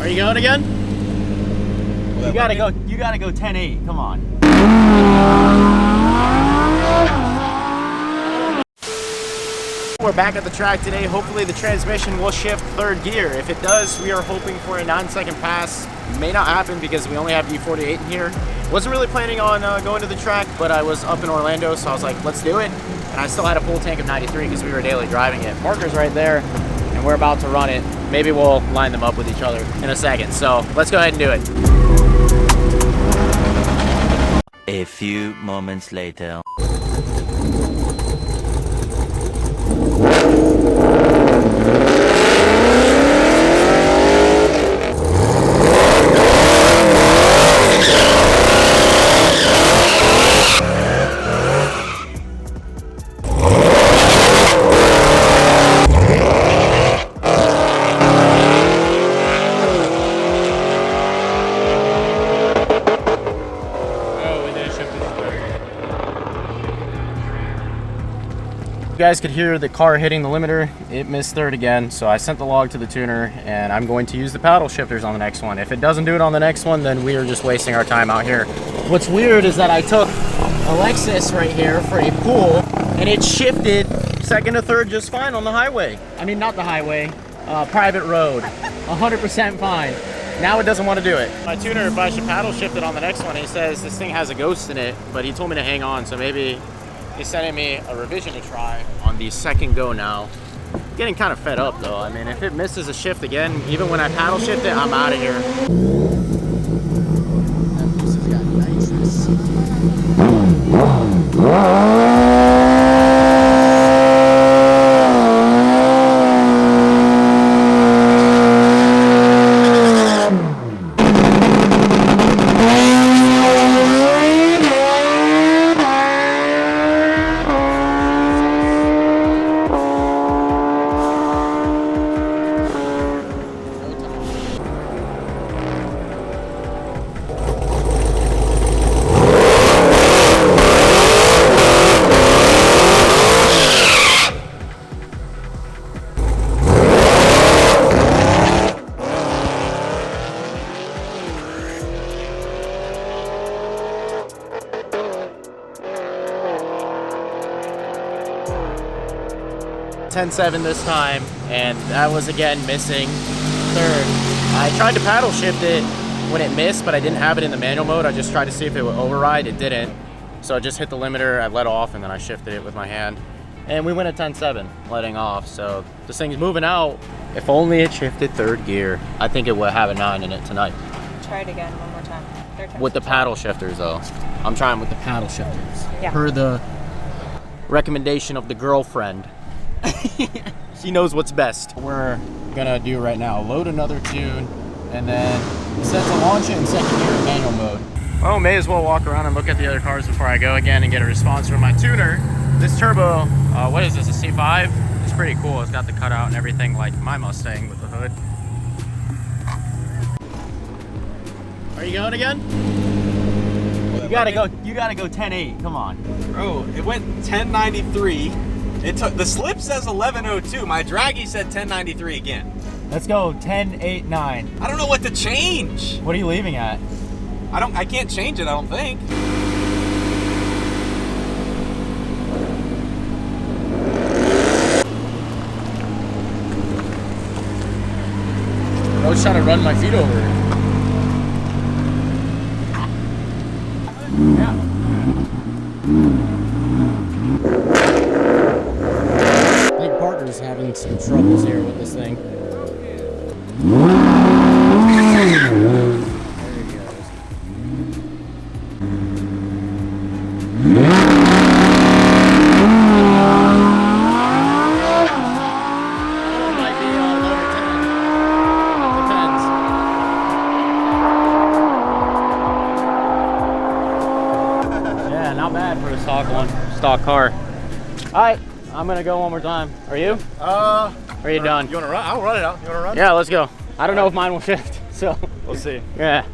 Are you going again? You gotta go 10-8, come on. We're back at the track today. Hopefully the transmission will shift third gear. If it does, we are hoping for a 9-second pass. May not happen because we only have E48 in here. Wasn't really planning on going to the track, but I was up in Orlando, so I was like, let's do it. And I still had a full tank of 93 because we were daily driving it. Parker's right there, and we're about to run it. Maybe we'll line them up with each other in a second. So let's go ahead and do it. A few moments later. You guys could hear the car hitting the limiter. It missed third again, so I sent the log to the tuner, and I'm going to use the paddle shifters on the next one. If it doesn't do it on the next one, then we are just wasting our time out here. What's weird is that I took a Lexus right here for a pool, and it shifted second to third just fine on the highway. I mean, not the highway, private road, 100% fine. Now it doesn't want to do it. My tuner, if I should paddle shift it on the next one, he says this thing has a ghost in it, but he told me to hang on, so maybe he's sending me a revision to try on the second go now. Getting kind of fed up though. I mean, if it misses a shift again, even when I paddle shift it, I'm out of here. That piece has got nitrous. 10-7 this time, and that was again missing third. I tried to paddle shift it when it missed, but I didn't have it in the manual mode. I just tried to see if it would override. It didn't. So I just hit the limiter, I let off, and then I shifted it with my hand. And we went at 10-7, letting off. So this thing's moving out. If only it shifted third gear, I think it would have a 9 in it tonight. Try it again one more time. Third time. With the paddle shifters though. I'm trying with the paddle shifters. Yeah. Per the recommendation of the girlfriend. She knows what's best. We're gonna do right now, load another tune, and then set to launch it in second gear in manual mode. Well, may as well walk around and look at the other cars before I go again and get a response from my tuner. This turbo, what is this, a C5? It's pretty cool. It's got the cutout and everything like my Mustang with the hood. Are you going again? You gotta go 10-8, come on. Bro, it went 1093. It took, the slip says 1102. My draggy said 1093 again. Let's go 10-8-9. I don't know what to change. What are you leaving at? I can't change it, I don't think. I was trying to run my feet over it. Yeah. I think Parker's having some troubles here with this thing. There he goes. Might be over 10. Depends. Yeah, not bad for a stock car. All right, I'm gonna go one more time. Are you? Are you done? You wanna run? I'll run it out. You wanna run? Yeah, let's go. I don't know if mine will shift, so We'll see. yeah.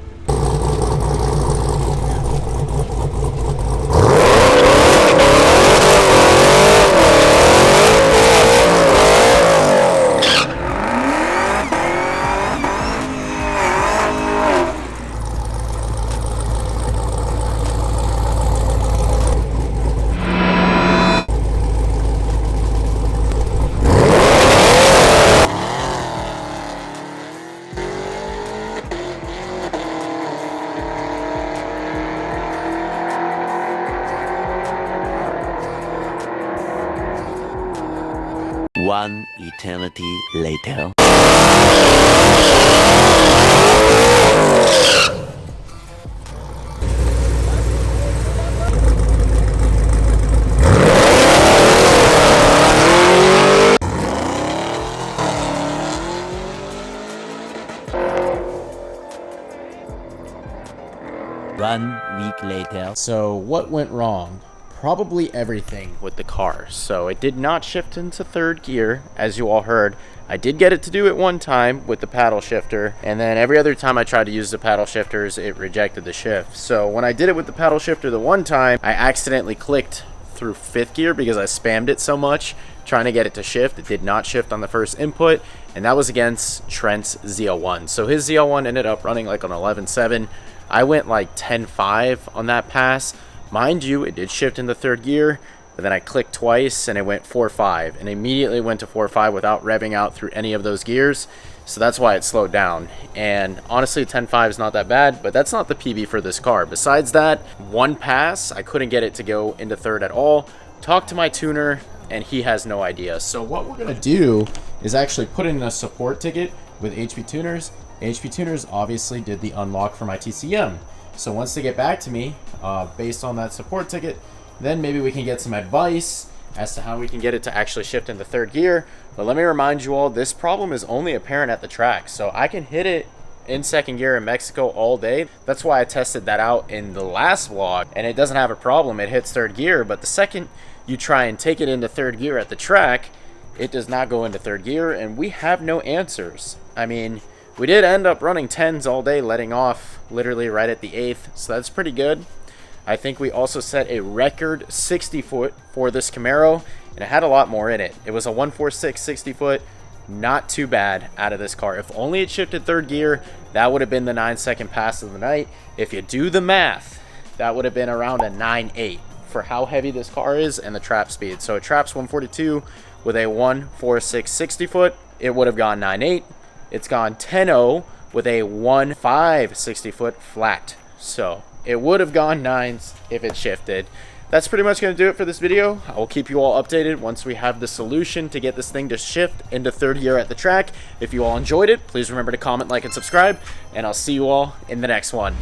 One eternity later. One week later. So what went wrong? Probably everything with the car. So it did not shift into third gear, as you all heard. I did get it to do it one time with the paddle shifter, and then every other time I tried to use the paddle shifters, it rejected the shift. So when I did it with the paddle shifter the one time, I accidentally clicked through fifth gear because I spammed it so much trying to get it to shift. It did not shift on the first input, and that was against Trent's ZL1. So his ZL1 ended up running like on 11.7. I went like 10.5 on that pass. Mind you, it did shift into third gear, but then I clicked twice and it went 4.5 and immediately went to 4.5 without revving out through any of those gears. So that's why it slowed down. And honestly, 10.5 is not that bad, but that's not the PB for this car. Besides that, one pass, I couldn't get it to go into third at all. Talked to my tuner and he has no idea. So what we're gonna do is actually put in a support ticket with HP Tuners. HP Tuners obviously did the unlock for my TCM. So once they get back to me, based on that support ticket, then maybe we can get some advice as to how we can get it to actually shift into third gear. But let me remind you all, this problem is only apparent at the track. So I can hit it in second gear in Mexico all day. That's why I tested that out in the last vlog, and it doesn't have a problem. It hits third gear, but the second you try and take it into third gear at the track, it does not go into third gear, and we have no answers. I mean, we did end up running 10s all day, letting off literally right at the 8th, so that's pretty good. I think we also set a record 60 foot for this Camaro, and it had a lot more in it. It was a 146 60 foot, not too bad out of this car. If only it shifted third gear, that would have been the 9-second pass of the night. If you do the math, that would have been around a 9.8 for how heavy this car is and the trap speed. So it traps 142 with a 146 60 foot, it would have gone 9.8. It's gone 10.0 with a 1.5 60 foot flat. So it would have gone 9s if it shifted. That's pretty much going to do it for this video. I will keep you all updated once we have the solution to get this thing to shift into third gear at the track. If you all enjoyed it, please remember to comment, like, and subscribe, and I'll see you all in the next one.